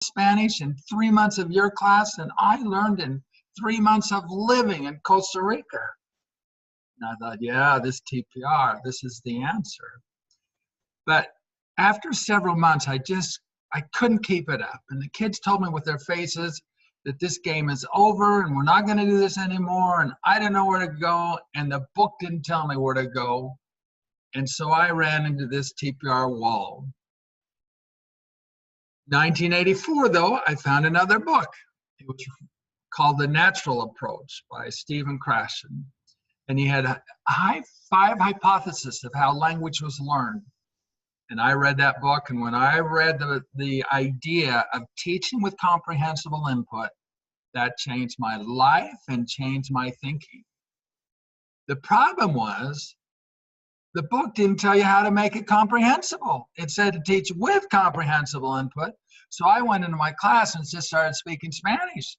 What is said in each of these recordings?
Spanish in 3 months of your class than I learned in 3 months of living in Costa Rica. And I thought, yeah, this TPR, this is the answer. But after several months, I couldn't keep it up. And the kids told me with their faces that this game is over and we're not going to do this anymore. And I didn't know where to go. And the book didn't tell me where to go. And so I ran into this TPR wall. 1984, though, I found another book. It was called The Natural Approach by Stephen Krashen. And he had 5 hypotheses of how language was learned. And I read that book, and when I read the idea of teaching with comprehensible input, that changed my life and changed my thinking. The problem was, the book didn't tell you how to make it comprehensible. It said to teach with comprehensible input. So I went into my class and just started speaking Spanish.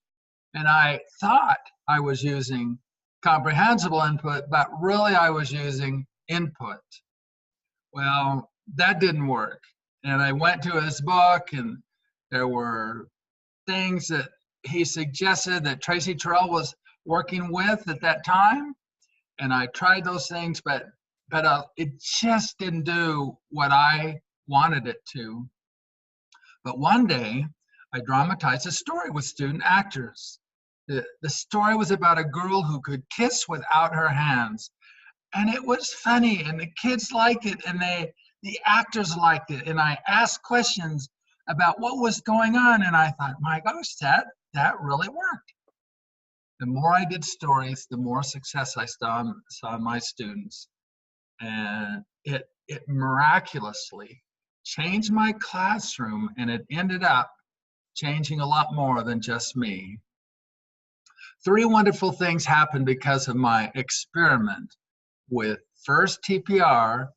And I thought I was using comprehensible input, but really I was using input. Well, that didn't work. And I went to his book, and there were things that he suggested that Tracy Terrell was working with at that time. And I tried those things, but it just didn't do what I wanted it to. But one day, I dramatized a story with student actors. The story was about a girl who could kiss without her hands. And it was funny, and the kids liked it, and the actors liked it. And I asked questions about what was going on, and I thought, my gosh, that really worked. The more I did stories, the more success I saw in my students. And it miraculously changed my classroom, and it ended up changing a lot more than just me. 3 wonderful things happened because of my experiment with first TPR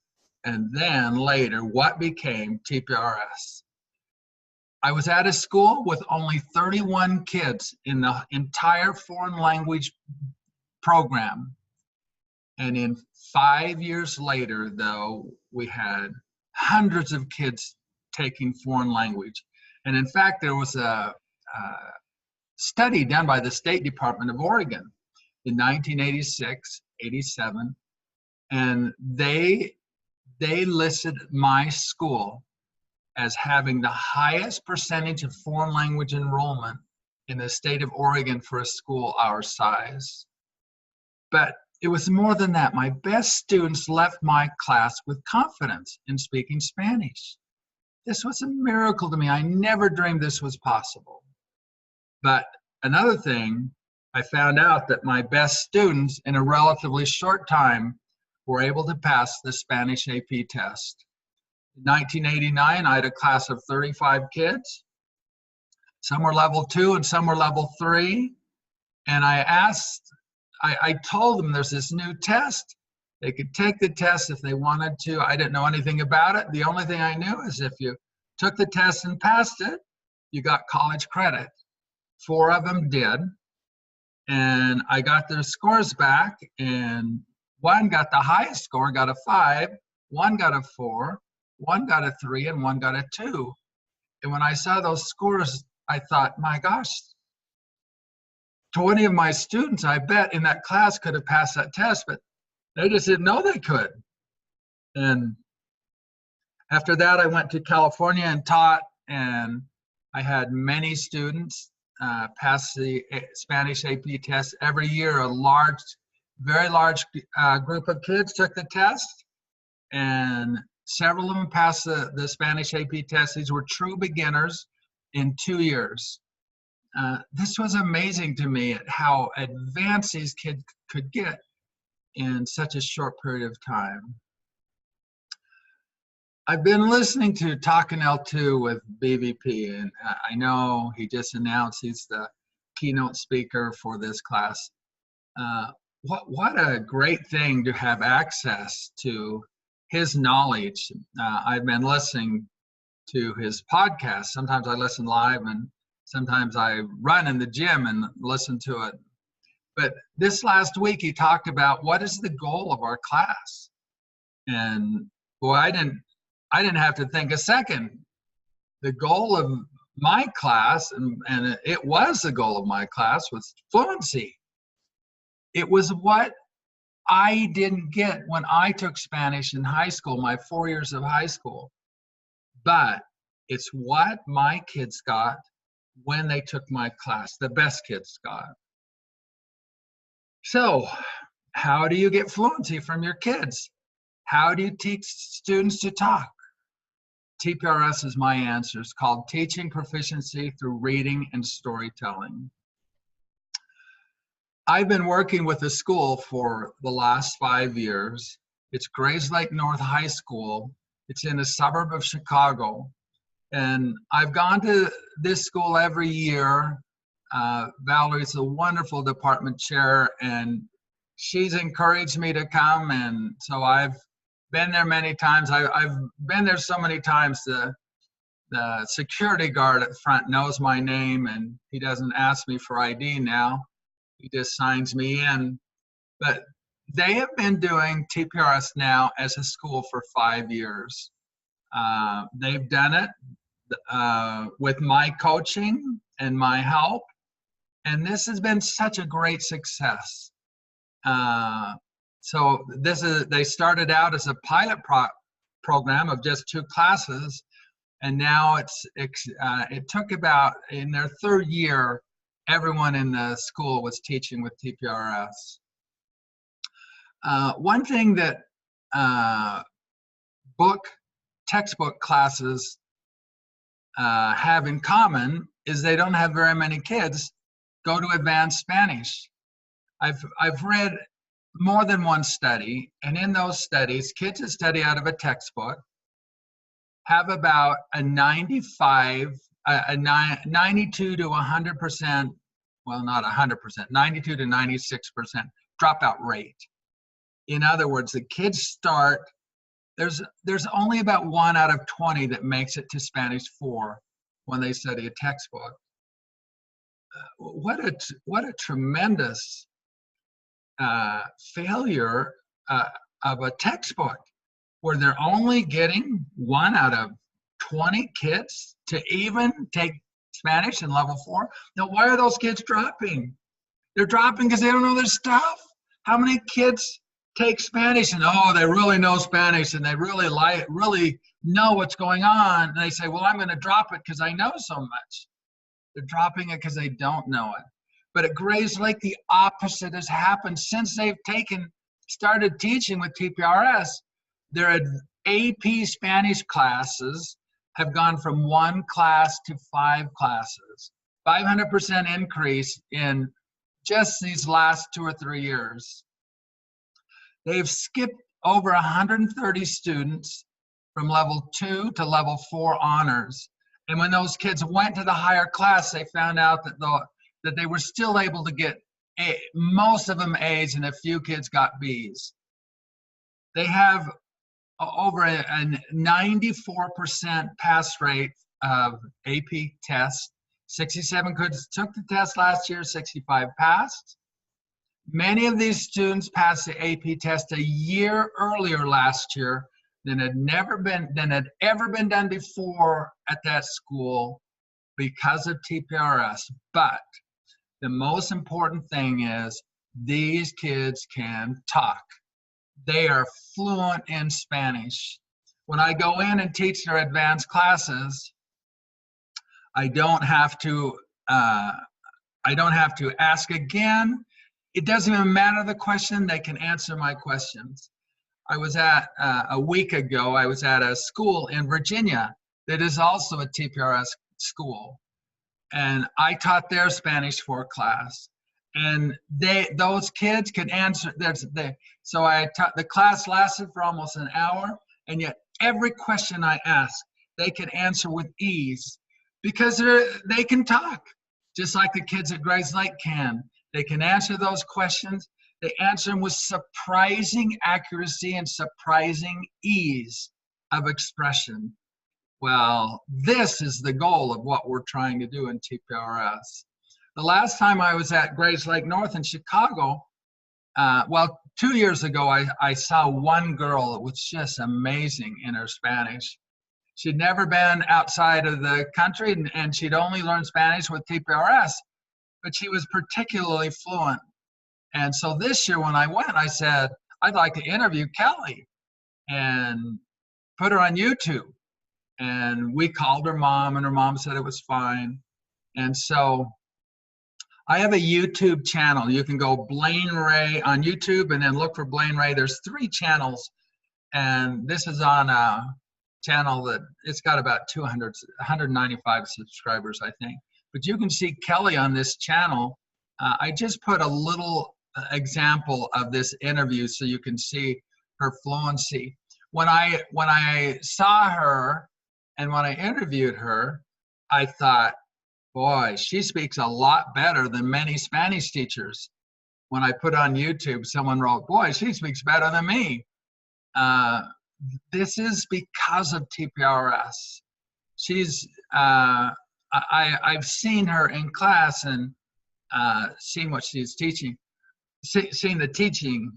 and then later what became TPRS. I was at a school with only 31 kids in the entire foreign language program. And in 5 years later, though, we had hundreds of kids taking foreign language. And in fact, there was a study done by the State Department of Oregon in 1986, 87, and they listed my school as having the highest percentage of foreign language enrollment in the state of Oregon for a school our size. But it was more than that. My best students left my class with confidence in speaking Spanish. This was a miracle to me. I never dreamed this was possible. But another thing, I found out that my best students in a relatively short time were able to pass the Spanish AP test. In 1989, I had a class of 35 kids. Some were level 2 and some were level 3. And I told them there's this new test. They could take the test if they wanted to. I didn't know anything about it. The only thing I knew is if you took the test and passed it, you got college credit. 4 of them did. And I got their scores back, and 1 got the highest score, got a 5, 1 got a 4, 1 got a 3, and 1 got a 2. And when I saw those scores, I thought, my gosh, 20 of my students, I bet, in that class could have passed that test, but they just didn't know they could. And after that, I went to California and taught, and I had many students pass the Spanish AP test. Every year, a very large group of kids took the test, and several of them passed the Spanish AP test. These were true beginners in 2 years. This was amazing to me at how advanced these kids could get in such a short period of time. I've been listening to Talkin' L2 with BVP, and I know he just announced he's the keynote speaker for this class. What a great thing to have access to his knowledge. I've been listening to his podcast. Sometimes I listen live, and sometimes I run in the gym and listen to it. But this last week, he talked about what is the goal of our class. And boy, I didn't have to think a second. The goal my class, and it was the goal of my class, was fluency. It was what I didn't get when I took Spanish in high school, my 4 years of high school. But it's what my kids got when they took my class, the best kids got. So, how do you get fluency from your kids? How do you teach students to talk? TPRS is my answer. It's called Teaching Proficiency Through Reading and Storytelling. I've been working with a school for the last 5 years. It's Grayslake North High School. It's in a suburb of Chicago. And I've gone to this school every year. Valerie's a wonderful department chair, and she's encouraged me to come. And so I've been there many times. I've been there so many times. The security guard at the front knows my name, and he doesn't ask me for ID now. He just signs me in. But they have been doing TPRS now as a school for 5 years. They've done it with my coaching and my help, and this has been such a great success. So they started out as a pilot program of just 2 classes, and now it took about, in their 3rd year, everyone in the school was teaching with TPRS. One thing that textbook classes have in common is they don't have very many kids go to advanced Spanish. I've read more than one study, and in those studies, kids that study out of a textbook have about a 92 to 100%, well, not 100%, 92 to 96% dropout rate. In other words, the kids start, there's only about 1 out of 20 that makes it to Spanish 4 when they study a textbook. What a tremendous failure of a textbook, where they're only getting 1 out of 20 kids to even take Spanish in level 4. Now, why are those kids dropping? They're dropping because they don't know their stuff. How many kids take Spanish and, oh, they really know Spanish and they really know what's going on, and they say, well, I'm going to drop it because I know so much. They're dropping it because they don't know it. But at Grayslake, the opposite has happened. Since they've started teaching with TPRS, their AP Spanish classes have gone from 1 class to 5 classes. 500% increase in just these last 2 or 3 years. They've skipped over 130 students from level 2 to level 4 honors. And when those kids went to the higher class, they found out that they were still able to get most of them A's, and a few kids got B's. They have over a 94% pass rate of AP tests. 67 kids took the test last year, 65 passed. Many of these students passed the AP test a year earlier last year than had ever been done before at that school because of TPRS. But the most important thing is these kids can talk. They are fluent in Spanish. When I go in and teach their advanced classes, I don't have to ask again. It doesn't even matter the question, they can answer my questions. A week ago, I was at a school in Virginia that is also a TPRS school. And I taught their Spanish 4 class. And those kids can answer. So I taught, the class lasted for almost an hour, and yet every question I asked, they can answer with ease because they can talk, just like the kids at Grayslake can. They can answer those questions. They answer them with surprising accuracy and surprising ease of expression. Well, this is the goal of what we're trying to do in TPRS. The last time I was at Grayslake North in Chicago, 2 years ago, I saw one girl that was just amazing in her Spanish. She'd never been outside of the country, and she'd only learned Spanish with TPRS, but she was particularly fluent. And so this year when I went, I said, I'd like to interview Kelly and put her on YouTube. And we called her mom, and her mom said it was fine. And so I have a YouTube channel. You can go Blaine Ray on YouTube and then look for Blaine Ray. There's 3 channels, and this is on a channel that it's got about 195 subscribers, I think. But you can see Kelly on this channel. I just put a little example of this interview so you can see her fluency. When I saw her and when I interviewed her, I thought, boy, she speaks a lot better than many Spanish teachers. When I put on YouTube, someone wrote, boy, she speaks better than me. This is because of TPRS. She's, I've seen her in class and seen what she's teaching, seen the teaching.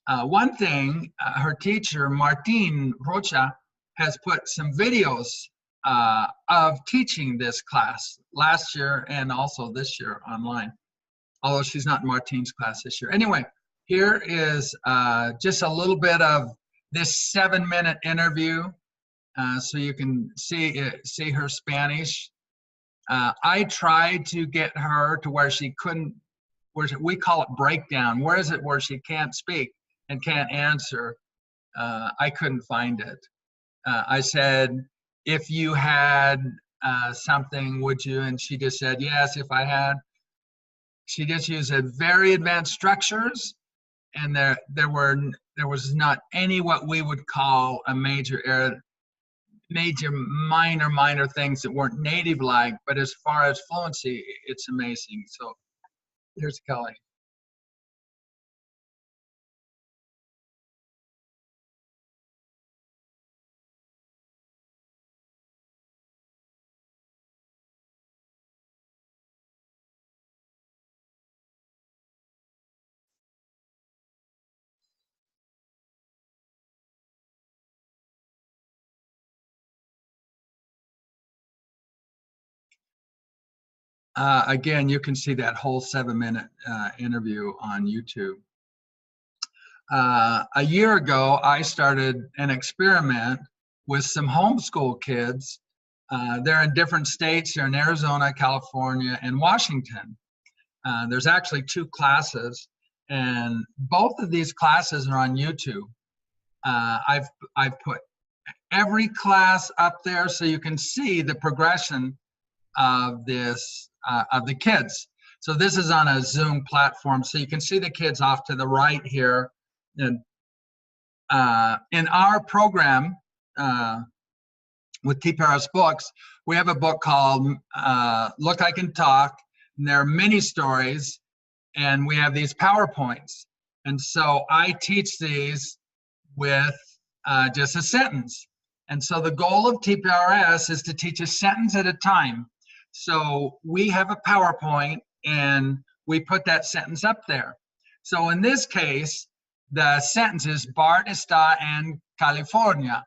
One thing, her teacher, Martin Rocha, has put some videos of teaching this class last year and also this year online, although she's not in Martin's class this year. Anyway, here is just a little bit of this 7-minute interview so you can see her Spanish. I tried to get her to where she couldn't, we call it breakdown. Where is it where she can't speak and can't answer? I couldn't find it. I said, if you had something, would you? And she just said, yes, if I had. She just used very advanced structures, and there was not any what we would call a major error, minor things that weren't native-like, but as far as fluency, it's amazing. So here's Kelly. Again, you can see that whole 7-minute interview on YouTube. A year ago, I started an experiment with some homeschool kids. They're in different states. They're in Arizona, California, and Washington. There's actually 2 classes, and both of these classes are on YouTube. I've put every class up there so you can see the progression of this of the kids. So this is on a Zoom platform, so you can see the kids off to the right here. And in our program with TPRS books, we have a book called Look, I Can Talk, and there are mini stories, and we have these PowerPoints. And so I teach these with just a sentence. And so the goal of TPRS is to teach a sentence at a time. So we have a PowerPoint and we put that sentence up there. So in this case, the sentence is Bart está en California.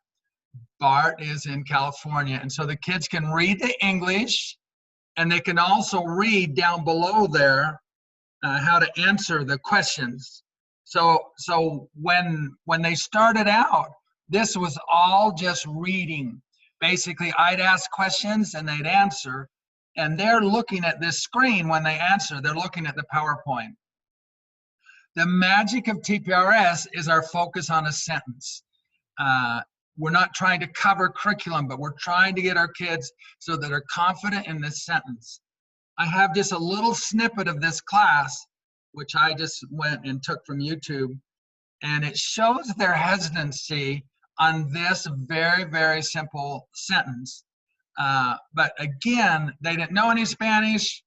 Bart is in California. And so the kids can read the English, and they can also read down below there how to answer the questions. So when they started out, this was all just reading. Basically, I'd ask questions and they'd answer, and they're looking at this screen when they answer. They're looking at the PowerPoint. The magic of TPRS is our focus on a sentence. We're not trying to cover curriculum, but we're trying to get our kids so that they're confident in this sentence. I have just a little snippet of this class, which I just went and took from YouTube, and it shows their hesitancy on this very, very simple sentence. But again, they didn't know any Spanish.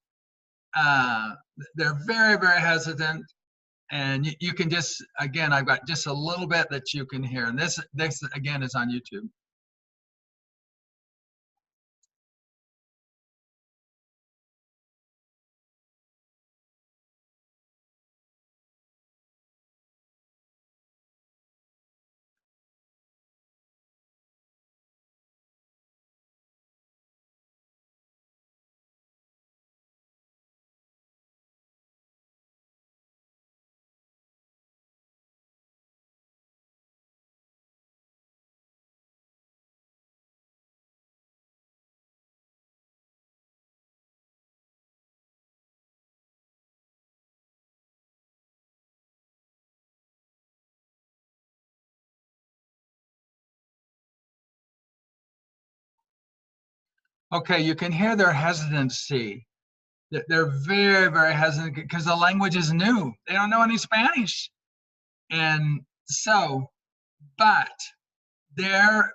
They're very, very hesitant. And you can just, again, I've got just a little bit that you can hear. And this again, is on YouTube. Okay, you can hear their hesitancy. They're very, very hesitant because the language is new. They don't know any Spanish. And so, but they're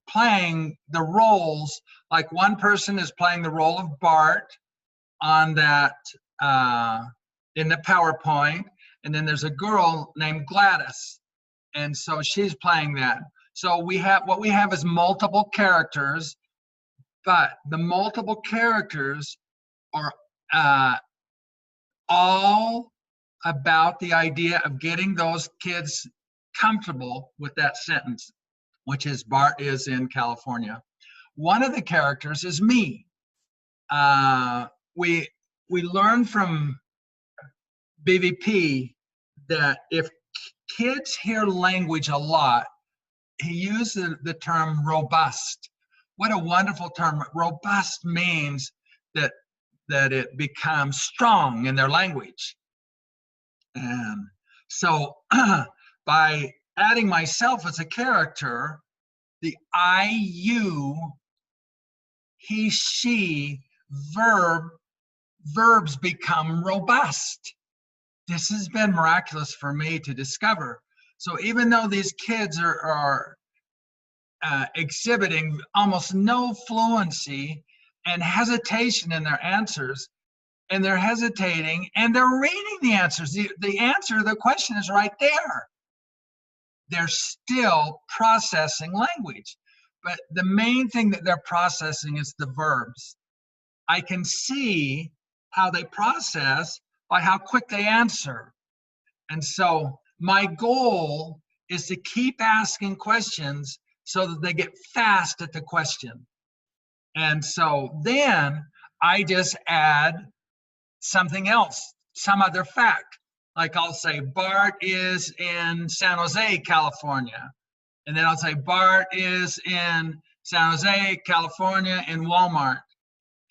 playing the roles, like one person is playing the role of Bart on that in the PowerPoint, and then there's a girl named Gladys, and so she's playing that. So what we have is multiple characters, but the multiple characters are all about the idea of getting those kids comfortable with that sentence, which is Bart is in California. One of the characters is me. Uh, we we learn from BVP that if kids hear language a lot, he used the term robust. What a wonderful term. Robust means that it becomes strong in their language. And so by adding myself as a character, the I, you, he, she verbs become robust. This has been miraculous for me to discover. So even though these kids are exhibiting almost no fluency and hesitation in their answers, and they're hesitating and they're reading the answers. The answer to the question is right there. They're still processing language. But the main thing that they're processing is the verbs. I can see how they process by how quick they answer. And so my goal is to keep asking questions so that they get fast at the question. And so then I just add something else, some other fact. Like I'll say, Bart is in San Jose, California. And then I'll say, Bart is in San Jose, California, in Walmart.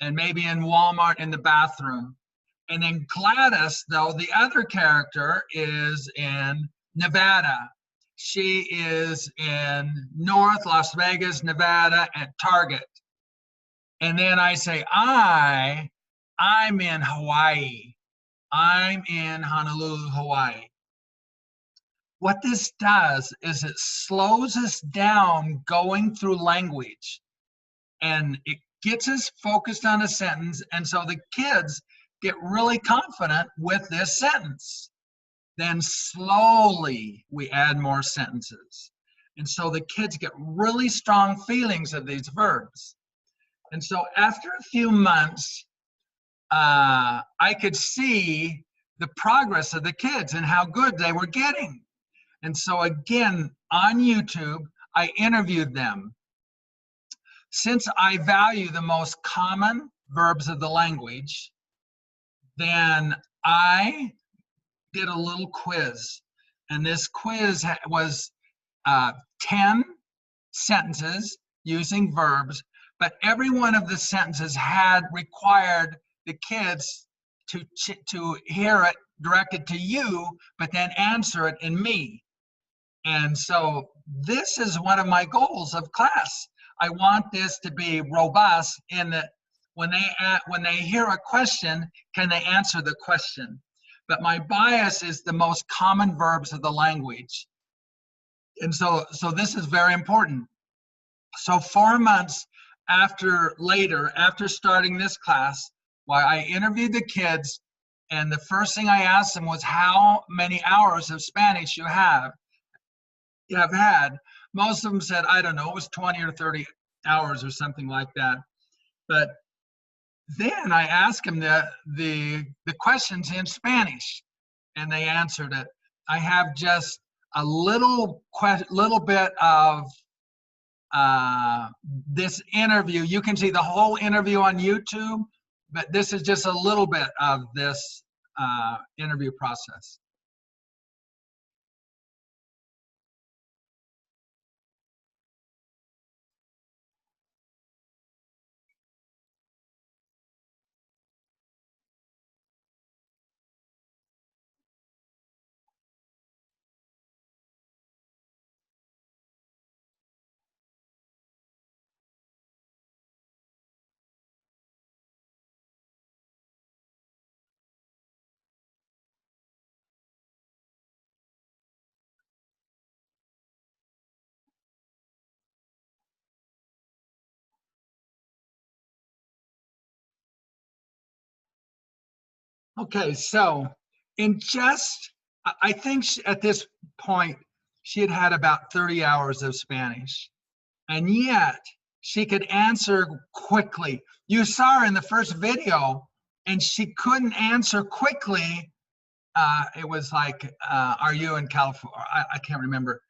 And maybe in Walmart in the bathroom. And then Gladys, though, the other character, is in Nevada. She is in North Las Vegas, Nevada at Target. And then I say, I'm in Hawaii. I'm in Honolulu, Hawaii. What this does is it slows us down going through language, and it gets us focused on a sentence. And so the kids get really confident with this sentence. Then slowly we add more sentences. And so the kids get really strong feelings of these verbs. And so after a few months, I could see the progress of the kids and how good they were getting. And so again, on YouTube, I interviewed them. Since I value the most common verbs of the language, then I did a little quiz. And this quiz was 10 sentences using verbs, but every one of the sentences had required the kids to hear it directed to you, but then answer it in me. And so this is one of my goals of class. I want this to be robust in that when they hear a question, can they answer the question? But my bias is the most common verbs of the language. And so this is very important. So 4 months after starting this class, while I interviewed the kids, and the first thing I asked them was how many hours of Spanish you have had. Most of them said, I don't know, it was 20 or 30 hours or something like that. But then I asked them the questions in Spanish, and they answered it. I have just a little bit of this interview. You can see the whole interview on YouTube, but this is just a little bit of this interview process. Okay, so in just, I think at this point, she had had about 30 hours of Spanish, and yet she could answer quickly. You saw her in the first video, and she couldn't answer quickly. It was like, "Are you in California?" I can't remember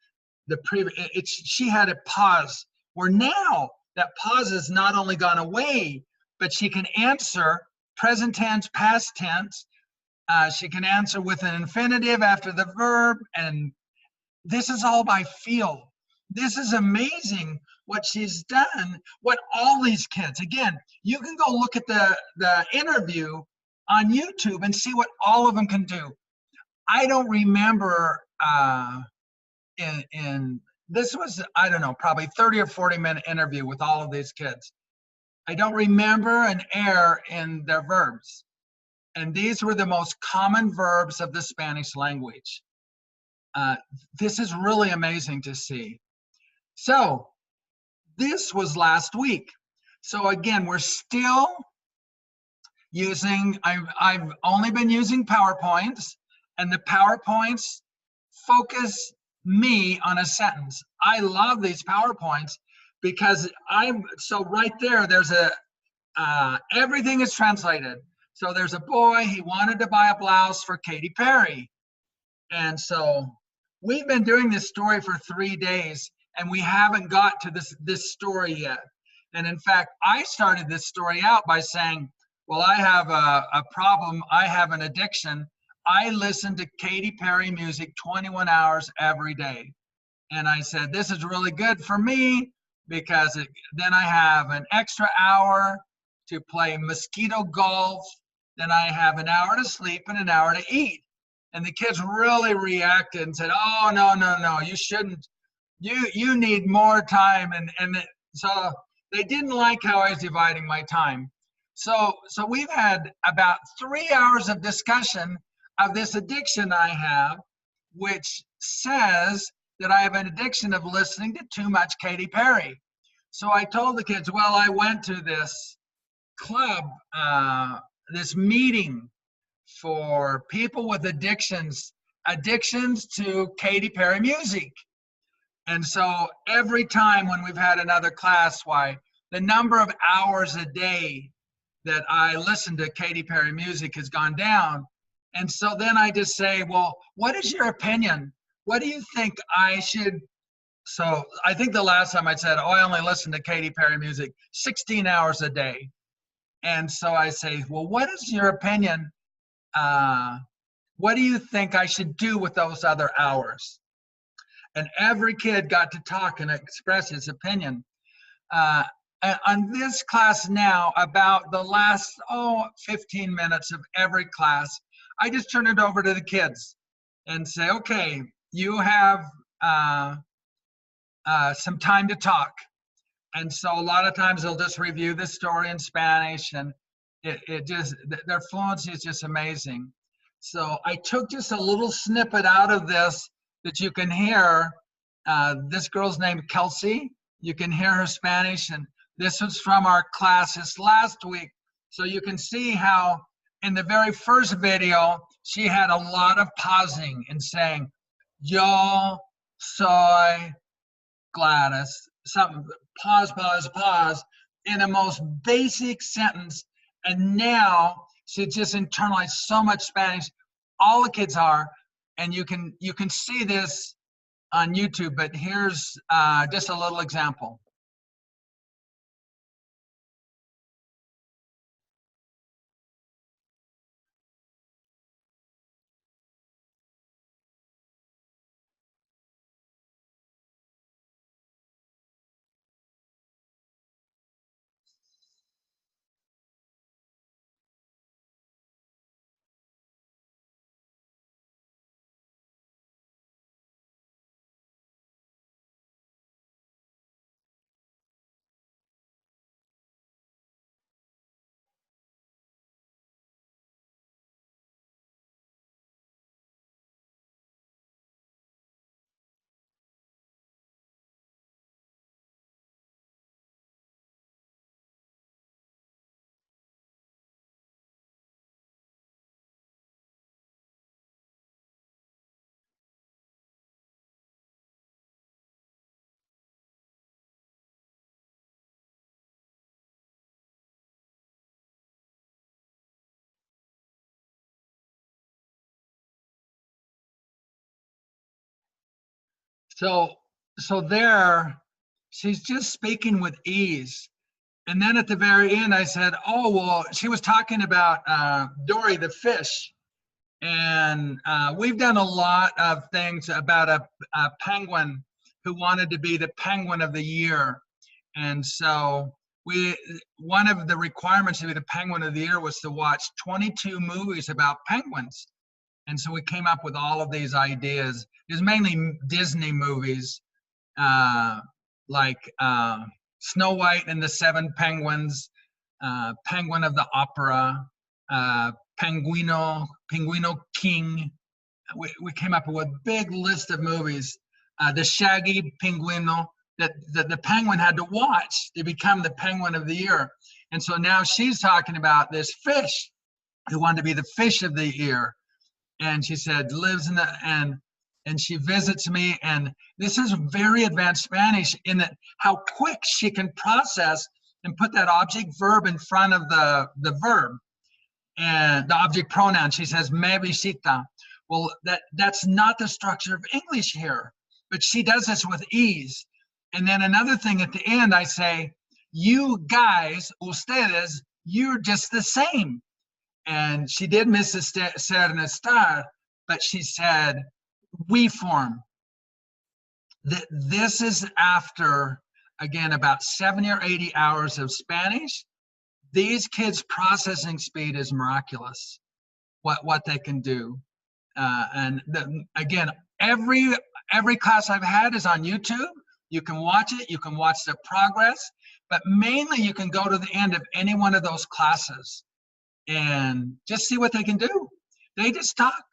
the previous. She had a pause. Where now that pause has not only gone away, but she can answer present tense, past tense. She can answer with an infinitive after the verb, and this is all by feel. This is amazing what she's done, what all these kids, again, you can go look at the interview on YouTube and see what all of them can do. I don't remember in this was, I don't know, probably 30 or 40-minute interview with all of these kids. I don't remember an error in their verbs. And these were the most common verbs of the Spanish language. This is really amazing to see. So this was last week. So again, we're still using, I've only been using PowerPoints, and the PowerPoints focus me on a sentence. I love these PowerPoints because so right there's everything is translated. So there's a boy, he wanted to buy a blouse for Katy Perry. And so we've been doing this story for 3 days, and we haven't got to this story yet. And in fact, I started this story out by saying, well, I have a problem. I have an addiction. I listen to Katy Perry music 21 hours every day. And I said, this is really good for me because then I have an extra hour to play mosquito golf. Then I have an hour to sleep and an hour to eat. And the kids really reacted and said, oh, no, you shouldn't. You need more time. So they didn't like how I was dividing my time. So we've had about 3 hours of discussion of this addiction I have, which says that I have an addiction of listening to too much Katy Perry. So I told the kids, well, I went to this club, this meeting for people with addictions to Katy Perry music. And so every time when we've had another class, why the number of hours a day that I listen to Katy Perry music has gone down. And so then I just say, well, what is your opinion? What do you think I should? So I think the last time I said, oh, I only listen to Katy Perry music 16 hours a day. And so I say, well, what is your opinion? What do you think I should do with those other hours? And every kid got to talk and express his opinion. On this class now, about the last 15 minutes of every class, I just turn it over to the kids and say, okay, you have some time to talk. And so a lot of times they'll just review the story in Spanish, and their fluency is just amazing. So I took just a little snippet out of this that you can hear. This girl's name Kelsey. You can hear her Spanish, and this was from our classes last week. So you can see how in the very first video, she had a lot of pausing and saying, yo soy Gladys, something, pause, in the most basic sentence. And now she just internalized so much Spanish. All the kids are, and you can see this on YouTube, but here's just a little example. So, so there, she's just speaking with ease. And then at the very end, I said, oh, well, she was talking about Dory the fish. And we've done a lot of things about a penguin who wanted to be the penguin of the year. And so one of the requirements to be the penguin of the year was to watch 22 movies about penguins. And so we came up with all of these ideas. It was mainly Disney movies, like Snow White and the Seven Penguins, Penguin of the Opera, Pinguino King. We came up with a big list of movies. The Shaggy Pinguino that the penguin had to watch to become the penguin of the year. And so now she's talking about this fish who wanted to be the fish of the year. And she said lives in the and she visits me, and this is very advanced Spanish in that how quick she can process and put that object verb in front of the verb and the object pronoun. She says me visita. Well, that's not the structure of English here, but she does this with ease. And then another thing at the end, I say, you guys, ustedes, you're just the same. And she did miss a ser and a star, but she said, we form. This is after, again, about 70 or 80 hours of Spanish. These kids' processing speed is miraculous, what they can do. Again, every class I've had is on YouTube. You can watch it, you can watch their progress, but mainly you can go to the end of any one of those classes and just see what they can do. They just talk.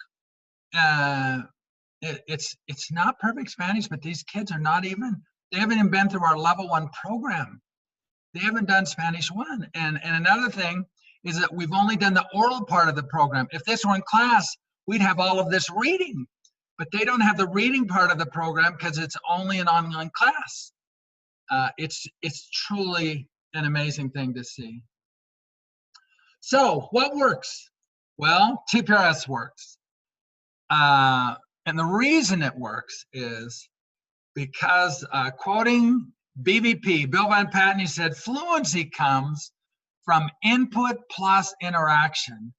It's not perfect Spanish, but these kids are they haven't even been through our level 1 program. They haven't done Spanish 1. And another thing is that we've only done the oral part of the program. If this were in class, we'd have all of this reading, but they don't have the reading part of the program because it's only an online class. It's truly an amazing thing to see. So what works? Well, TPRS works. And the reason it works is because, quoting BVP, Bill Van Patten, he said, fluency comes from input plus interaction.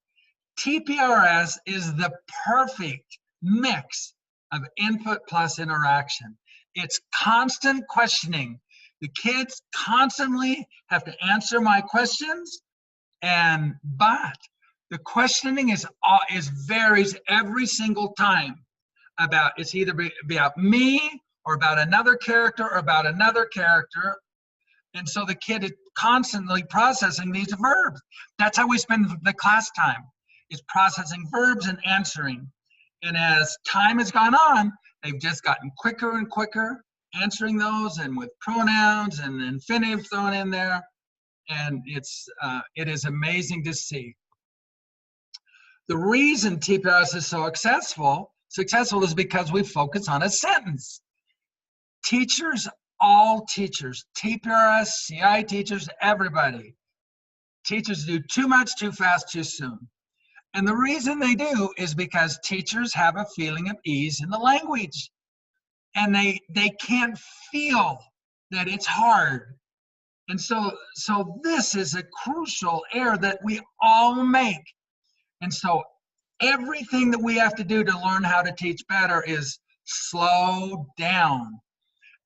TPRS is the perfect mix of input plus interaction. It's constant questioning. The kids constantly have to answer my questions, but the questioning varies every single time. It's either about me or about another character or about another character. And so the kid is constantly processing these verbs. That's how we spend the class time, is processing verbs and answering. And as time has gone on, they've just gotten quicker and quicker answering those, and with pronouns and infinitive thrown in there. And it is amazing to see. The reason TPRS is so successful is because we focus on a sentence. Teachers, all teachers, TPRS, CI teachers, everybody. Teachers do too much, too fast, too soon. And the reason they do is because teachers have a feeling of ease in the language. And they can't feel that it's hard. And so this is a crucial error that we all make. And so everything that we have to do to learn how to teach better is slow down.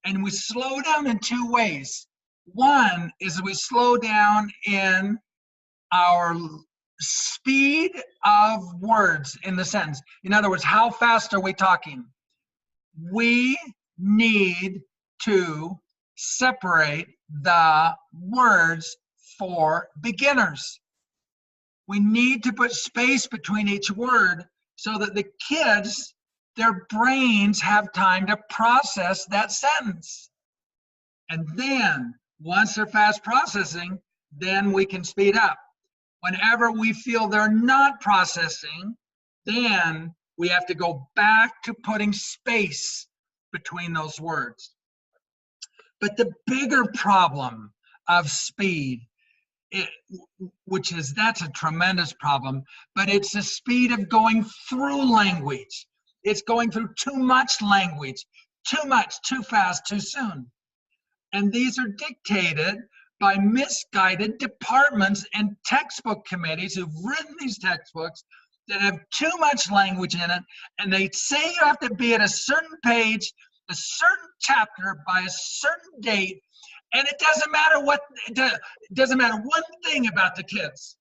And we slow down in 2 ways. One is we slow down in our speed of words in the sentence. In other words, how fast are we talking? We need to separate the words for beginners. We need to put space between each word so that the kids, their brains have time to process that sentence. And then, once they're fast processing, then we can speed up. Whenever we feel they're not processing, then we have to go back to putting space between those words. But the bigger problem of speed, that's a tremendous problem, but it's the speed of going through language. It's going through too much language, too much, too fast, too soon. And these are dictated by misguided departments and textbook committees who've written these textbooks that have too much language in it, and they say you have to be at a certain page, a certain chapter by a certain date, and it doesn't matter what, it doesn't matter one thing about the kids.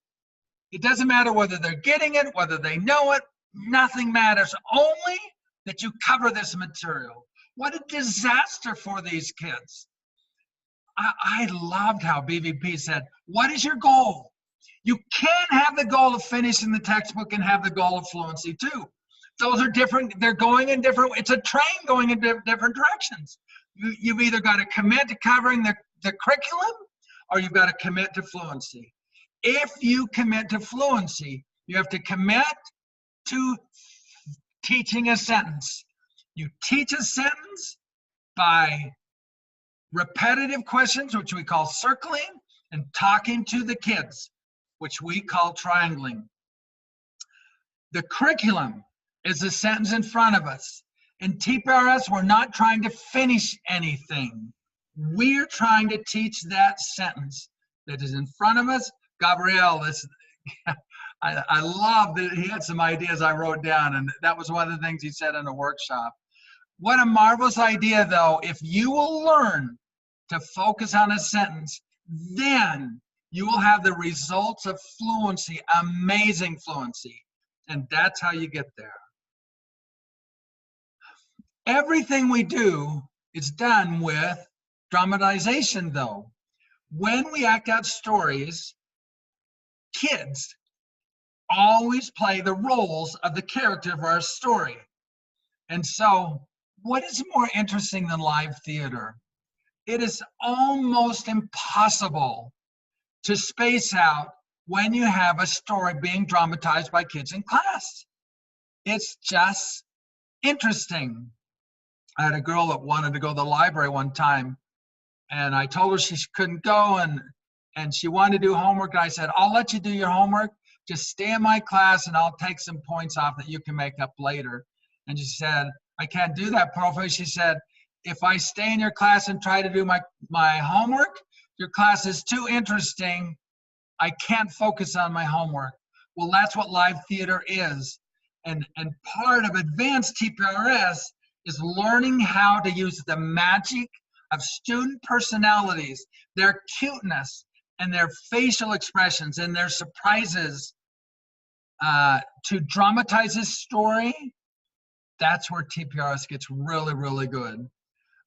It doesn't matter whether they're getting it, whether they know it, nothing matters, only that you cover this material. What a disaster for these kids. I loved how BVP said, what is your goal? You can't have the goal of finishing the textbook and have the goal of fluency too. Those are different, they're going in different, it's a train going in different directions. You've either got to commit to covering the curriculum, or you've got to commit to fluency. If you commit to fluency, you have to commit to teaching a sentence. You teach a sentence by repetitive questions, which we call circling, and talking to the kids, which we call triangling. The curriculum is a sentence in front of us. In TPRS, we're not trying to finish anything. We're trying to teach that sentence that is in front of us. Gabriel, I love that he had some ideas I wrote down, and that was one of the things he said in a workshop. What a marvelous idea, though. If you will learn to focus on a sentence, then you will have the results of fluency, amazing fluency. And that's how you get there. Everything we do is done with dramatization, though. When we act out stories, kids always play the roles of the character of our story. And so, what is more interesting than live theater? It is almost impossible to space out when you have a story being dramatized by kids in class. It's just interesting. I had a girl that wanted to go to the library one time, and I told her she couldn't go, and she wanted to do homework, and I said, I'll let you do your homework, just stay in my class and I'll take some points off that you can make up later. And she said, I can't do that, Prof. She said, if I stay in your class and try to do my homework, your class is too interesting. I can't focus on my homework. Well, that's what live theater is. And part of advanced TPRS is learning how to use the magic of student personalities, their cuteness, and their facial expressions and their surprises to dramatize this story. That's where TPRS gets really, really good.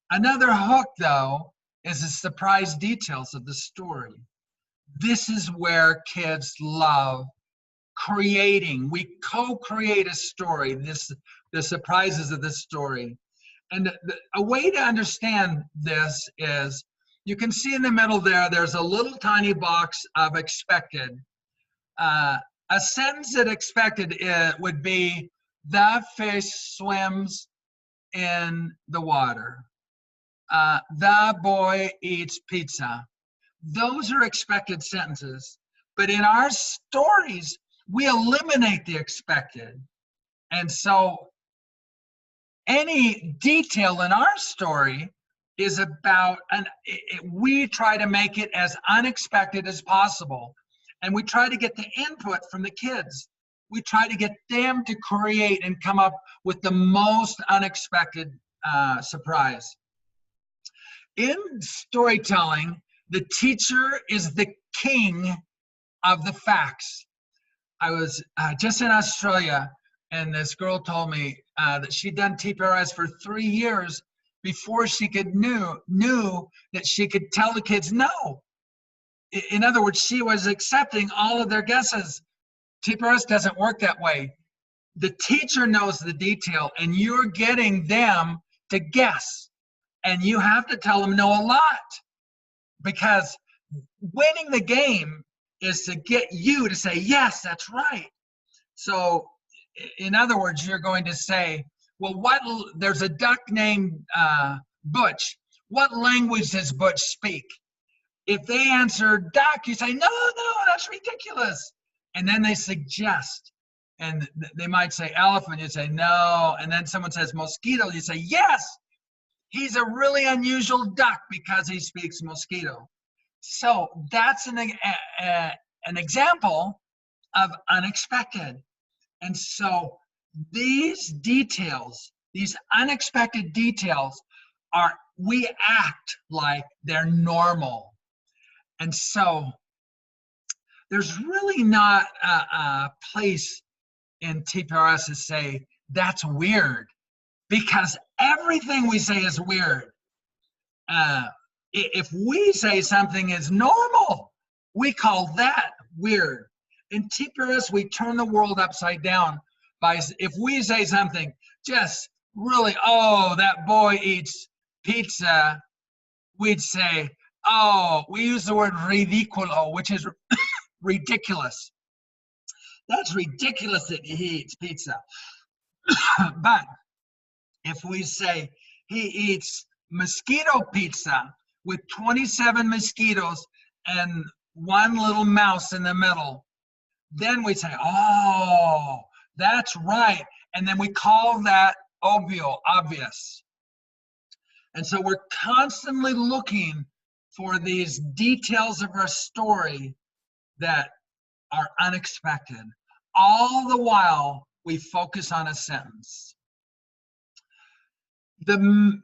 Another hook, though, is the surprise details of the story. This is where kids love creating. We co-create a story, the surprises of this story. And a way to understand this is, you can see in the middle there's a little tiny box of expected. A sentence that expected would be, the fish swims in the water. The boy eats pizza. Those are expected sentences. But in our stories, we eliminate the expected. And so any detail in our story is about, we try to make it as unexpected as possible. And we try to get the input from the kids. We try to get them to create and come up with the most unexpected surprise. In storytelling, the teacher is the king of the facts. I was just in Australia, and this girl told me that she'd done TPRS for 3 years before she knew that she could tell the kids no. In other words, she was accepting all of their guesses. TPRS doesn't work that way. The teacher knows the detail, and you're getting them to guess. And you have to tell them no a lot, because winning the game is to get you to say, yes, that's right. So in other words, you're going to say, well, there's a duck named Butch. What language does Butch speak? If they answer duck, you say, no, that's ridiculous. And then they suggest, and they might say elephant, you say no. And then someone says mosquito, you say yes. he's a really unusual duck because he speaks mosquito. So that's an example of unexpected. And so these details, these unexpected details we act like they're normal. And so there's really not a place in TPRS to say that's weird, because everything we say is weird. If we say something is normal, we call that weird. In TPRS, we turn the world upside down by, if we say something just really, oh, that boy eats pizza, we'd say, oh, we use the word ridicolo, which is ridiculous. That's ridiculous that he eats pizza. But if we say he eats mosquito pizza with 27 mosquitoes and one little mouse in the middle, then we say, oh, that's right. And then we call that obvious. And so we're constantly looking for these details of our story that are unexpected. All the while, we focus on a sentence. The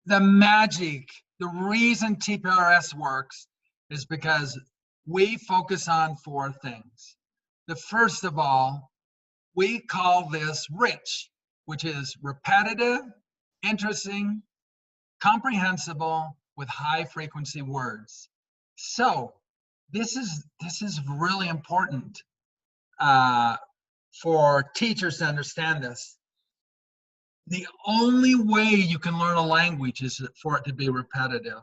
magic, the reason TPRS works is because we focus on 4 things. The first of all, we call this rich, which is repetitive, interesting, comprehensible, with high frequency words. So this is really important for teachers to understand this. The only way you can learn a language is for it to be repetitive.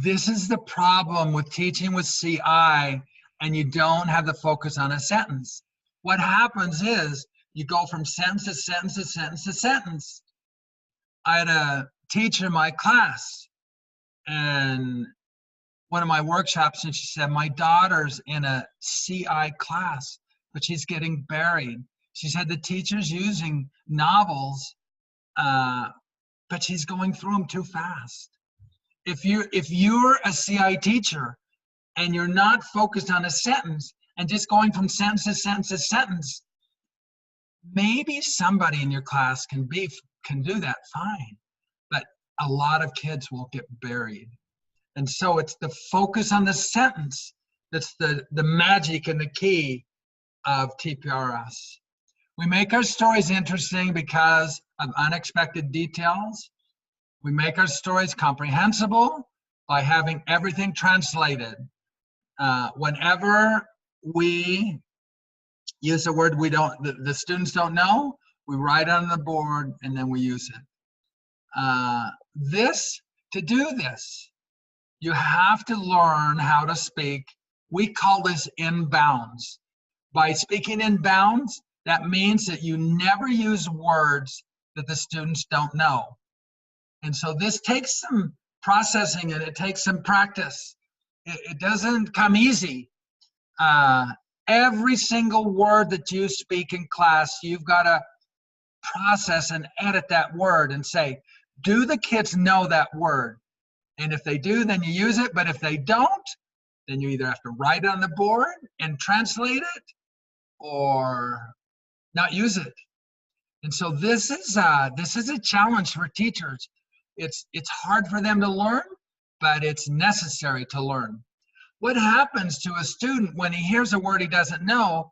This is the problem with teaching with CI, and you don't have the focus on a sentence. What happens is you go from sentence to sentence to sentence to sentence. I had a teacher in my class, and one of my workshops, and she said, my daughter's in a CI class, but she's getting buried. She said the teacher's using novels, but she's going through them too fast. If you're a CI teacher and you're not focused on a sentence and just going from sentence to sentence to sentence, maybe somebody in your class can do that fine, but a lot of kids will get buried. And so it's the focus on the sentence that's the magic and the key of TPRS. We make our stories interesting because of unexpected details. We make our stories comprehensible by having everything translated. Whenever we use a word the students don't know, we write it on the board and then we use it. To do this, you have to learn how to speak. We call this in bounds. By speaking in bounds, that means that you never use words that the students don't know. And so this takes some processing and it takes some practice. It doesn't come easy. Every single word that you speak in class, you've got to process and edit that word and say, do the kids know that word? And if they do, then you use it. But if they don't, then you either have to write it on the board and translate it or not use it. And so this is a challenge for teachers. It's hard for them to learn, but it's necessary to learn. What happens to a student when he hears a word he doesn't know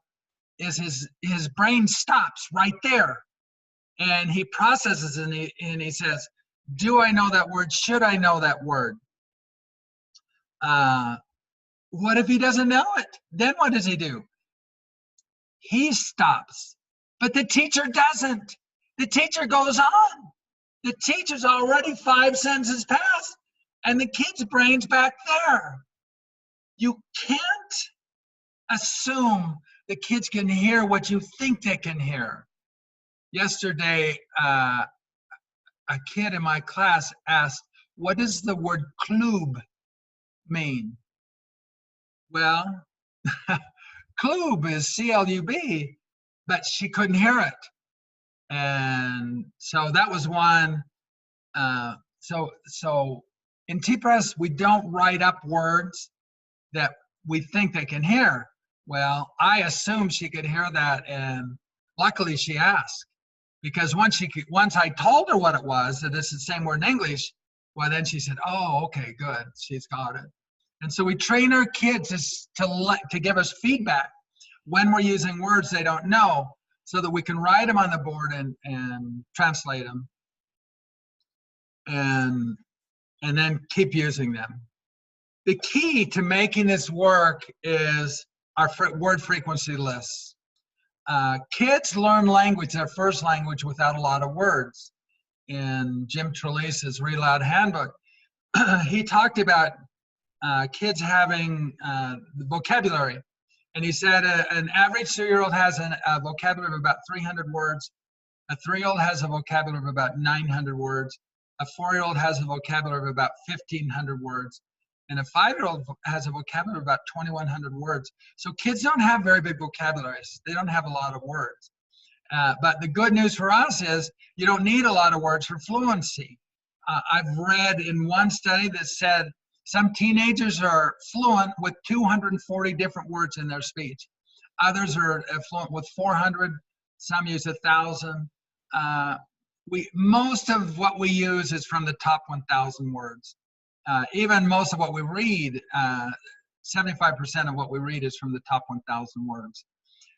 is his brain stops right there. And he processes and he says, do I know that word? Should I know that word? What if he doesn't know it? Then what does he do? He stops, but the teacher doesn't. The teacher goes on. The teacher's already 5 sentences past, and the kid's brain's back there. You can't assume the kids can hear what you think they can hear. Yesterday, a kid in my class asked, what does the word klub mean? Well, klub is C-L-U-B, but she couldn't hear it. And so that was one So in TPRS, we don't write up words that we think they can hear. Well, I assumed she could hear that, and luckily she asked, because once I told her what it was, that it's the same word in English, well, then she said, "Oh, okay, good, she's got it." And so we train our kids to give us feedback when we're using words they don't know, so that we can write them on the board and translate them, and then keep using them. The key to making this work is our word frequency lists. Kids learn language, their first language, without a lot of words. In Jim Trelease's Read Aloud Handbook, he talked about kids having the vocabulary. And he said an average 2-year-old has a vocabulary of about 300 words. A 3-year-old has a vocabulary of about 900 words. A 4-year-old has a vocabulary of about 1,500 words. And a 5-year-old has a vocabulary of about 2,100 words. So kids don't have very big vocabularies. They don't have a lot of words. But the good news for us is you don't need a lot of words for fluency. I've read in one study that said some teenagers are fluent with 240 different words in their speech. Others are fluent with 400. Some use 1,000. Most of what we use is from the top 1,000 words. Even most of what we read, 75% of what we read is from the top 1,000 words.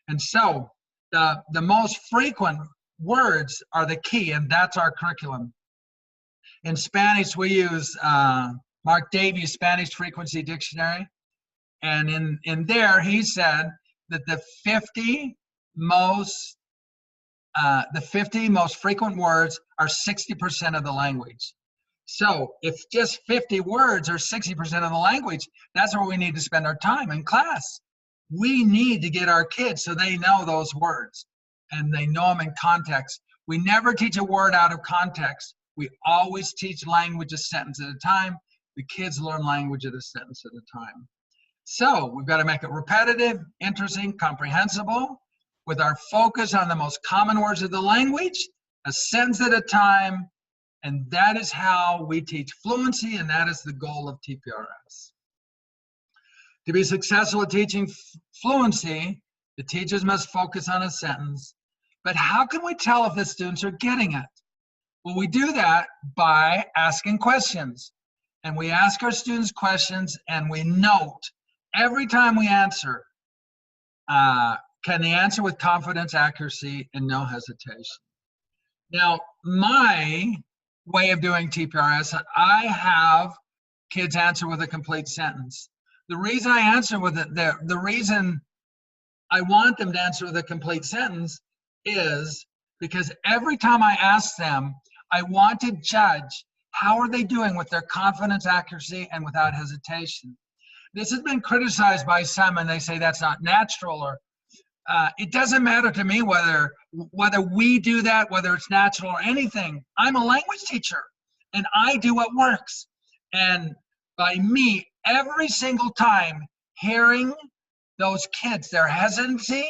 And so the most frequent words are the key, and that's our curriculum. In Spanish, we use Mark Davies' Spanish Frequency Dictionary. And in there, he said that the 50 most frequent words are 60% of the language. So if just 50 words are 60% of the language, that's where we need to spend our time in class. We need to get our kids so they know those words and they know them in context. We never teach a word out of context. We always teach language a sentence at a time. The kids learn language at a sentence at a time. So we've got to make it repetitive, interesting, comprehensible, with our focus on the most common words of the language, a sentence at a time. And that is how we teach fluency, and that is the goal of TPRS. To be successful at teaching fluency, the teachers must focus on a sentence. But how can we tell if the students are getting it? Well, we do that by asking questions. And we ask our students questions, and we note every time we answer, can they answer with confidence, accuracy, and no hesitation? Now, my way of doing TPRS, I have kids answer with a complete sentence. The reason I answer with it, the reason I want them to answer with a complete sentence is because every time I ask them, I want to judge how are they doing with their confidence, accuracy, and without hesitation. This has been criticized by some, and they say that's not natural, or it doesn't matter to me whether we do that, whether it's natural or anything. I'm a language teacher, and I do what works. And by me, every single time hearing those kids, their hesitancy,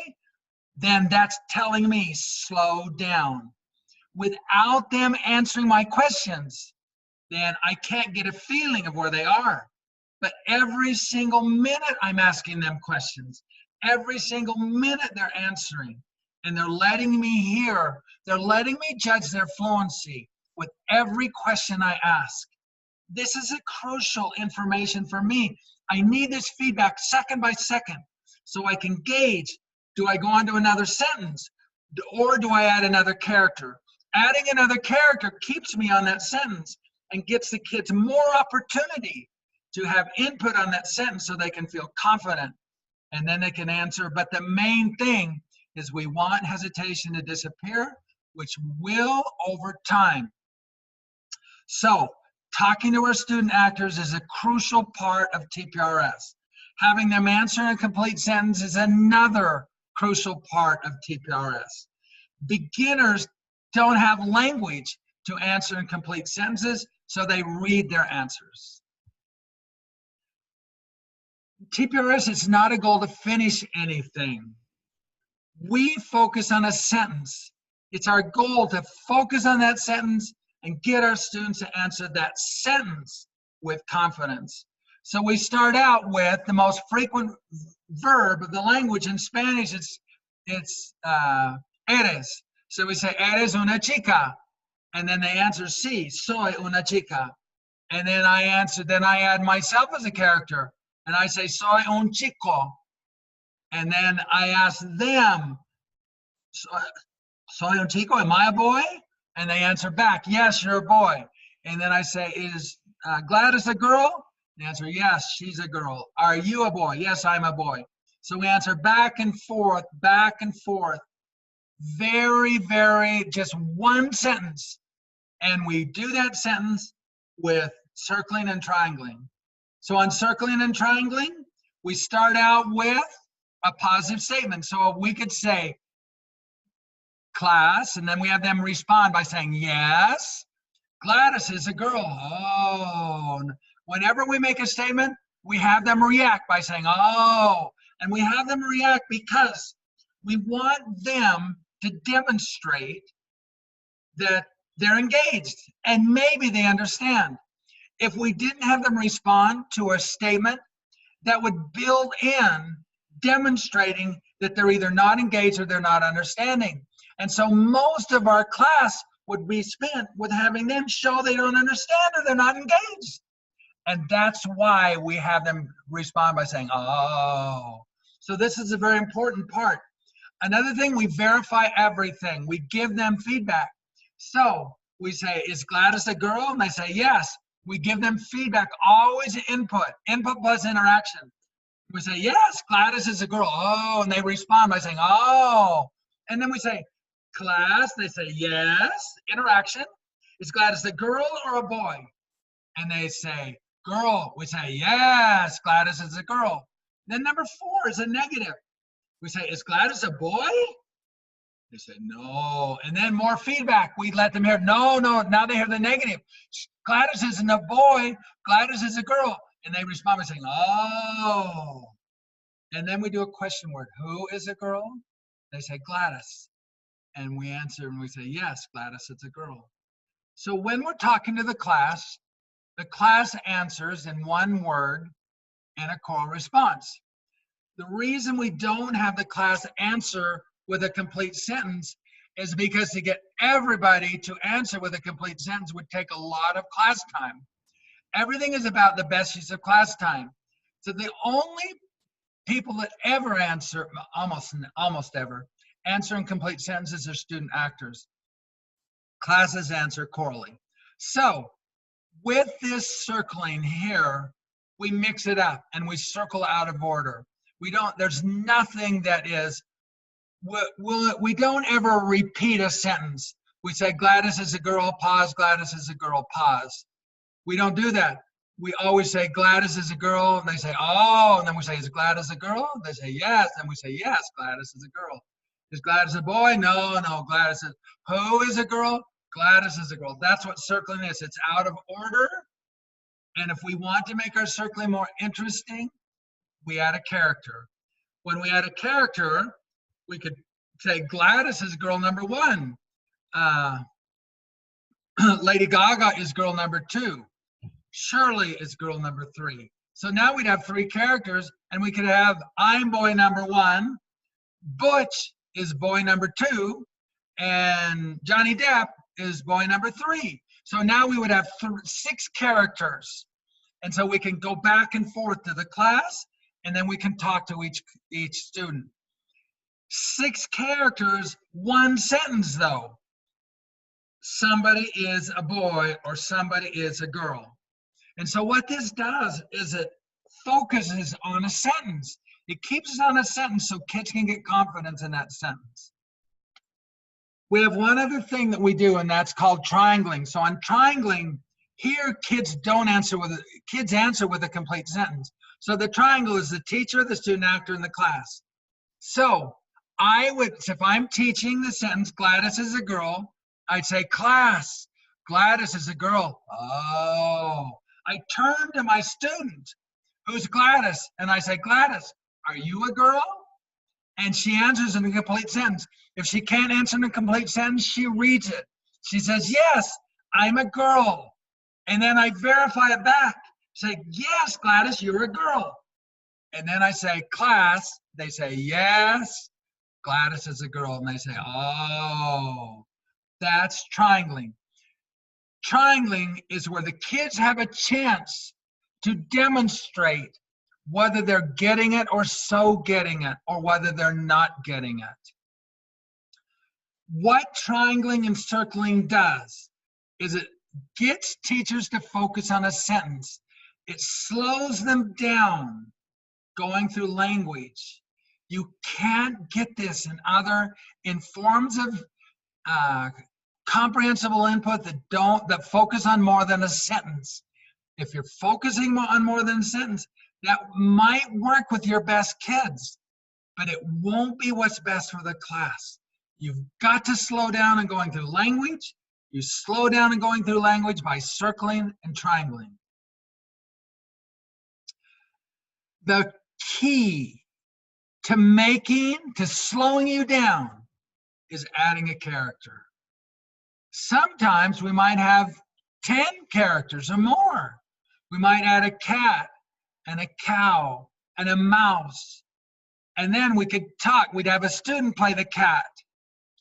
then that's telling me slow down. Without them answering my questions, then I can't get a feeling of where they are. But every single minute I'm asking them questions. Every single minute they're answering, and they're letting me hear, they're letting me judge their fluency with every question I ask. This is a crucial information for me. I need this feedback second by second so I can gauge, do I go on to another sentence or do I add another character? Adding another character keeps me on that sentence and gets the kids more opportunity to have input on that sentence so they can feel confident. And then they can answer. But the main thing is we want hesitation to disappear, which will over time. So talking to our student actors is a crucial part of TPRS. Having them answer in a complete sentence is another crucial part of TPRS. Beginners don't have language to answer in complete sentences, so they read their answers. TPRS is not a goal to finish anything. We focus on a sentence. It's our goal to focus on that sentence and get our students to answer that sentence with confidence. So we start out with the most frequent verb of the language. In Spanish, it's eres. So we say, eres una chica. And then they answer, sí, soy una chica. And then I add myself as a character. And I say, soy un chico. And then I ask them, soy un chico, am I a boy? And they answer back, yes, you're a boy. And then I say, is Gladys a girl? They answer, yes, she's a girl. Are you a boy? Yes, I'm a boy. So we answer back and forth, very, very, just one sentence. And we do that sentence with circling and triangling. So on circling and triangling, we start out with a positive statement. So we could say, class, and then we have them respond by saying, yes, Gladys is a girl. Oh, whenever we make a statement, we have them react by saying, oh, and we have them react because we want them to demonstrate that they're engaged and maybe they understand. If we didn't have them respond to a statement, that would build in demonstrating that they're either not engaged or they're not understanding. And so most of our class would be spent with having them show they don't understand or they're not engaged. And that's why we have them respond by saying, oh. So this is a very important part. Another thing, we verify everything. We give them feedback. So we say, is Gladys a girl? And they say, yes. We give them feedback, always input plus interaction. We say, yes, Gladys is a girl. Oh, and they respond by saying, oh. And then we say, class, they say, yes, interaction. Is Gladys a girl or a boy? And they say, girl. We say, yes, Gladys is a girl. Then number 4 is a negative. We say, is Gladys a boy? They say, no. And then more feedback. We let them hear, no, now they hear the negative. Gladys isn't a boy, Gladys is a girl. And they respond by saying, oh. And then we do a question word. Who is a girl? They say, Gladys. And we answer and we say, yes, Gladys, it's a girl. So when we're talking to the class answers in one word and a core response. The reason we don't have the class answer with a complete sentence is because to get everybody to answer with a complete sentence would take a lot of class time. Everything is about the best use of class time. So the only people that ever answer, almost ever, answer in complete sentences are student actors. Classes answer chorally. So with this circling here, we mix it up and we circle out of order. There's nothing that is, we don't ever repeat a sentence. We say Gladys is a girl, pause, Gladys is a girl, pause. We don't do that. We always say Gladys is a girl, and they say, oh, and then we say, is Gladys a girl? They say, yes, and we say, yes, Gladys is a girl. Is Gladys a boy? No, Gladys is, who is a girl? Gladys is a girl. That's what circling is. It's out of order, and if we want to make our circling more interesting, we add a character. When we add a character, we could say Gladys is girl number 1. Lady Gaga is girl number 2. Shirley is girl number 3. So now we'd have 3 characters, and we could have I'm boy number 1, Butch is boy number 2, and Johnny Depp is boy number 3. So now we would have 6 characters. And so we can go back and forth to the class, and then we can talk to each student. 6 characters, 1 sentence though. Somebody is a boy or somebody is a girl. And so what this does is it focuses on a sentence. It keeps us on a sentence so kids can get confidence in that sentence. We have one other thing that we do, and that's called triangling. So on triangling, here kids answer with a complete sentence. So the triangle is the teacher, the student actor, and the class. So if I'm teaching the sentence, Gladys is a girl, I'd say, class, Gladys is a girl. Oh. I turn to my student, who's Gladys, and I say, Gladys, are you a girl? And she answers in a complete sentence. If she can't answer in a complete sentence, she reads it. She says, yes, I'm a girl. And then I verify it back. Say, yes, Gladys, you're a girl. And then I say, class, they say, yes, Gladys is a girl. And they say, oh, that's triangling. Triangling is where the kids have a chance to demonstrate whether they're getting it or so getting it, or whether they're not getting it. What triangling and circling does is it gets teachers to focus on a sentence. It slows them down going through language. You can't get this in forms of comprehensible input that focus on more than a sentence. If you're focusing on more than a sentence, that might work with your best kids, but it won't be what's best for the class. You've got to slow down and going through language. You slow down and going through language by circling and triangling. The key to slowing you down is adding a character. Sometimes we might have 10 characters or more. We might add a cat and a cow and a mouse. And then we could talk. We'd have a student play the cat.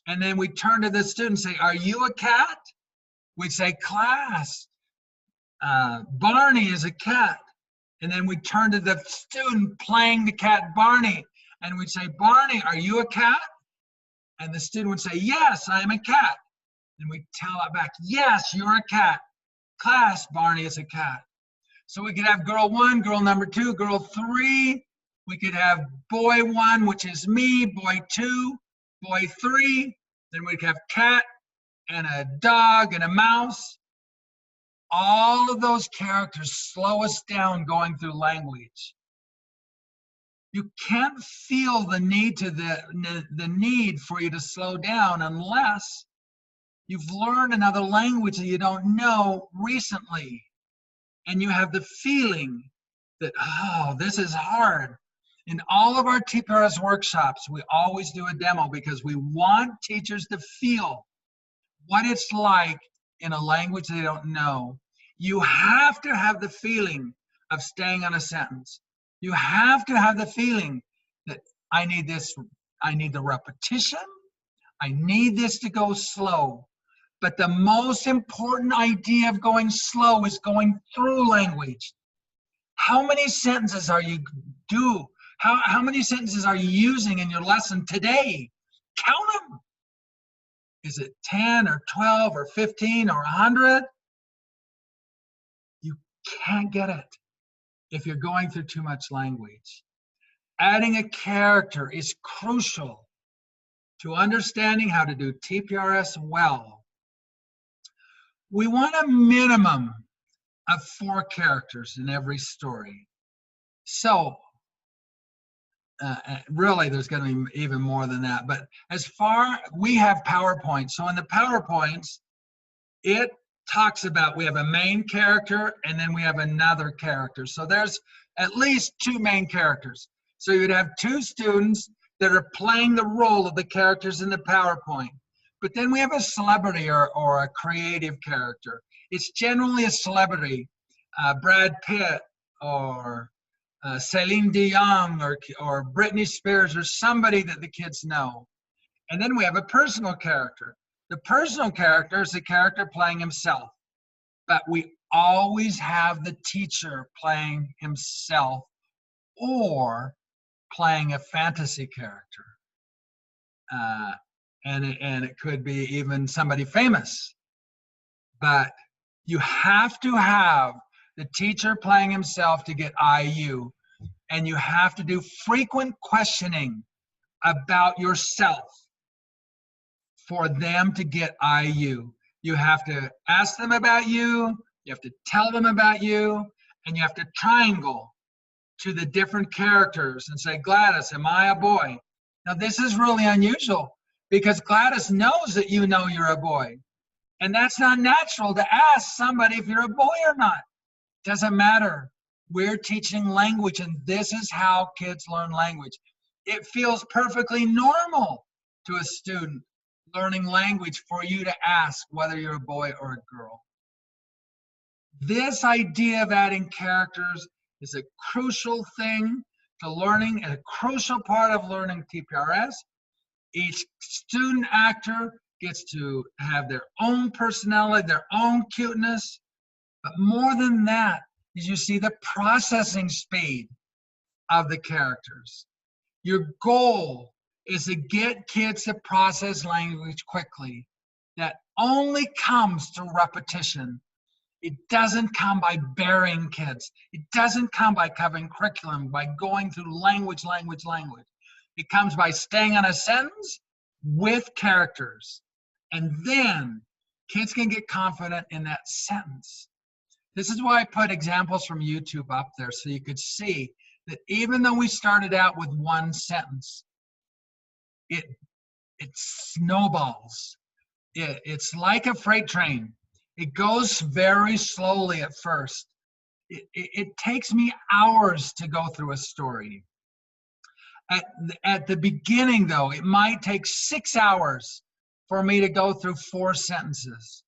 And then we'd turn to the student and say, are you a cat? We'd say, class, Barney is a cat. And then we'd turn to the student playing the cat, Barney. And we'd say, Barney, are you a cat? And the student would say, yes, I am a cat. And we'd tell it back, yes, you're a cat. Class, Barney is a cat. So we could have girl 1, girl number 2, girl 3. We could have boy 1, which is me, boy 2, boy 3. Then we'd have cat and a dog and a mouse. All of those characters slow us down going through language. You can't feel the need for you to slow down unless you've learned another language that you don't know recently. And you have the feeling that, oh, this is hard. In all of our TPRS workshops, we always do a demo because we want teachers to feel what it's like in a language they don't know. You have to have the feeling of staying on a sentence. You have to have the feeling that I need the repetition. I need this to go slow. But the most important idea of going slow is going through language. How many sentences are you How many sentences are you using in your lesson today? Count them. Is it 10 or 12 or 15 or 100? You can't get it if you're going through too much language. Adding a character is crucial to understanding how to do TPRS well. We want a minimum of 4 characters in every story. So, really, there's going to be even more than that. But we have PowerPoint. So in the PowerPoints, it talks about we have a main character and then we have another character. So there's at least 2 main characters. So you'd have 2 students that are playing the role of the characters in the PowerPoint. But then we have a celebrity or a creative character. It's generally a celebrity, Brad Pitt or Celine Dion or Britney Spears or somebody that the kids know. And then we have a personal character. The personal character is the character playing himself. But we always have the teacher playing himself or playing a fantasy character. And it could be even somebody famous. But you have to have the teacher playing himself to get IU. And you have to do frequent questioning about yourself for them to get IU. You have to ask them about you have to tell them about you, and you have to triangle to the different characters and say, Gladys, am I a boy? Now this is really unusual because Gladys knows that you know you're a boy. And that's not natural to ask somebody if you're a boy or not. Doesn't matter. We're teaching language, and this is how kids learn language. It feels perfectly normal to a student learning language for you to ask whether you're a boy or a girl. This idea of adding characters is a crucial thing to learning and a crucial part of learning TPRS. Each student actor gets to have their own personality, their own cuteness. But more than that is you see the processing speed of the characters. Your goal is to get kids to process language quickly. That only comes through repetition. It doesn't come by burying kids. It doesn't come by covering curriculum, by going through language. It comes by staying on a sentence with characters. And then kids can get confident in that sentence. This is why I put examples from YouTube up there so you could see that even though we started out with one sentence, it snowballs. It's like a freight train. It goes very slowly at first. It takes me hours to go through a story. At the beginning, though, it might take 6 hours for me to go through 4 sentences.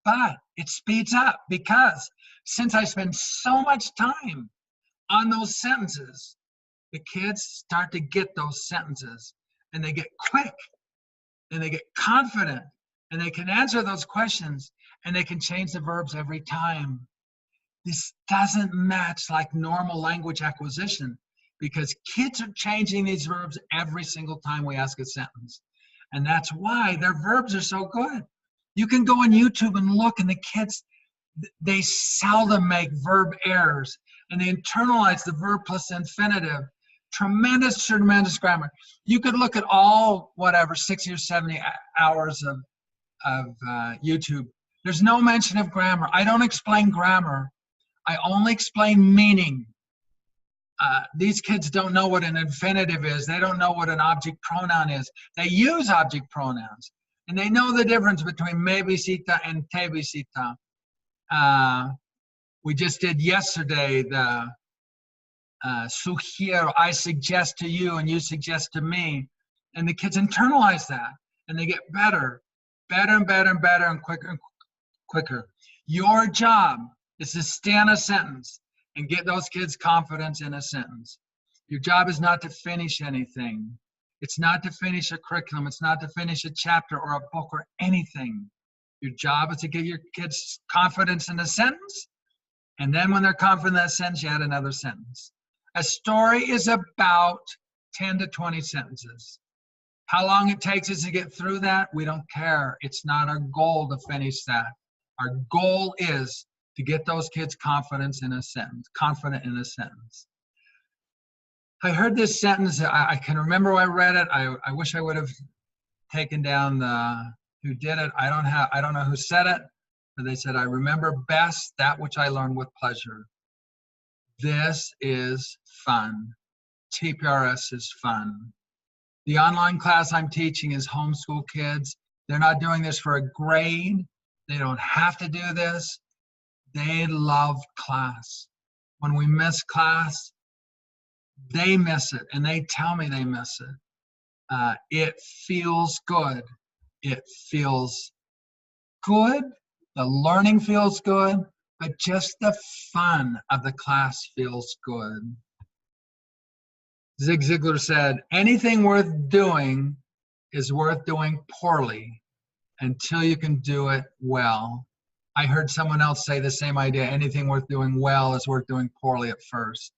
But it speeds up because since I spend so much time on those sentences, the kids start to get those sentences and they get quick and they get confident and they can answer those questions and they can change the verbs every time. This doesn't match like normal language acquisition because kids are changing these verbs every single time we ask a sentence. And that's why their verbs are so good. You can go on YouTube and look, and the kids, they seldom make verb errors, and they internalize the verb plus infinitive. Tremendous grammar. You could look at all, 60 or 70 hours of YouTube. There's no mention of grammar. I don't explain grammar. I only explain meaning. These kids don't know what an infinitive is. They don't know what an object pronoun is. They use object pronouns, and they know the difference between me visita and te visita. We just did yesterday the sugiero, I suggest to you and you suggest to me, and the kids internalize that, and they get better and quicker. Your job is to stay in a sentence and get those kids confidence in a sentence. Your job is not to finish anything. It's not to finish a curriculum. It's not to finish a chapter or a book or anything. Your job is to get your kids confidence in a sentence, and then when they're confident in that sentence, you add another sentence. A story is about 10 to 20 sentences. How long it takes us to get through that, we don't care. It's not our goal to finish that. Our goal is to get those kids confident in a sentence. I heard this sentence. I can remember when I read it. I wish I would have taken down who did it. I don't know who said it, but they said, I remember best that which I learned with pleasure. This is fun. TPRS is fun. The online class I'm teaching is homeschool kids. They're not doing this for a grade. They don't have to do this. They love class. When we miss class, they miss it, and they tell me they miss it. It feels good. It feels good. The learning feels good, but just the fun of the class feels good. Zig Ziglar said, anything worth doing is worth doing poorly until you can do it well. I heard someone else say the same idea. Anything worth doing well is worth doing poorly at first.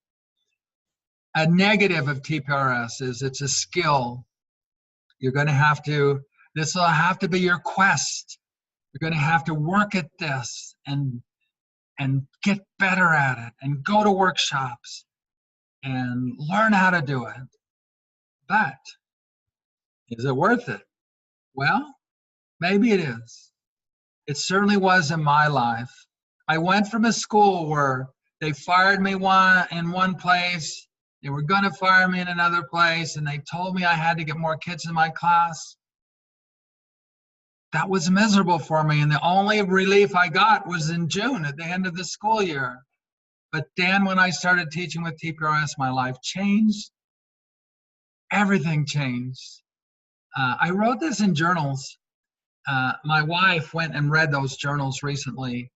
A negative of TPRS is it's a skill. You're going to have to, this will have to be your quest. You're going to have to work at this and get better at it and go to workshops and learn how to do it. But is it worth it? Well, maybe it is. It certainly was in my life. I went from a school where they fired me in one place, they were going to fire me in another place, and they told me I had to get more kids in my class. That was miserable for me, and the only relief I got was in June at the end of the school year. But then when I started teaching with TPRS, my life changed. Everything changed. I wrote this in journals. My wife went and read those journals recently,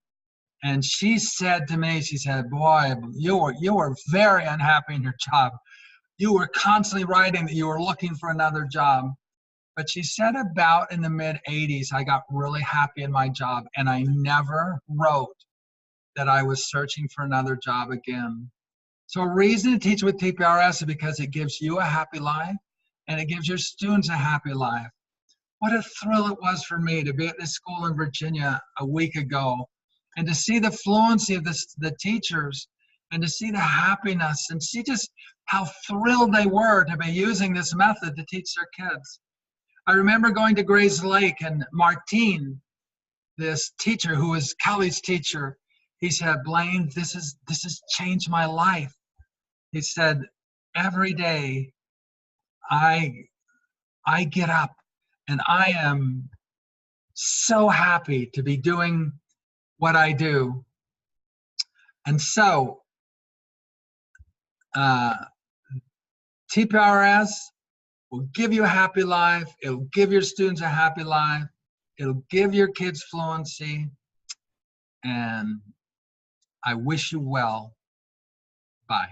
and she said to me, she said, boy, you were very unhappy in your job. You were constantly writing that you were looking for another job. But she said about in the mid-'80s, I got really happy in my job, and I never wrote that I was searching for another job again. So a reason to teach with TPRS is because it gives you a happy life, and it gives your students a happy life. What a thrill it was for me to be at this school in Virginia a week ago and to see the fluency of the teachers and to see the happiness and see just how thrilled they were to be using this method to teach their kids. I remember going to Grayslake, and Martine, this teacher who was Kelly's teacher, he said, Blaine, this has changed my life. He said, every day I get up and I am so happy to be doing what I do. And so TPRS will give you a happy life. It'll give your students a happy life. It'll give your kids fluency. And I wish you well. Bye.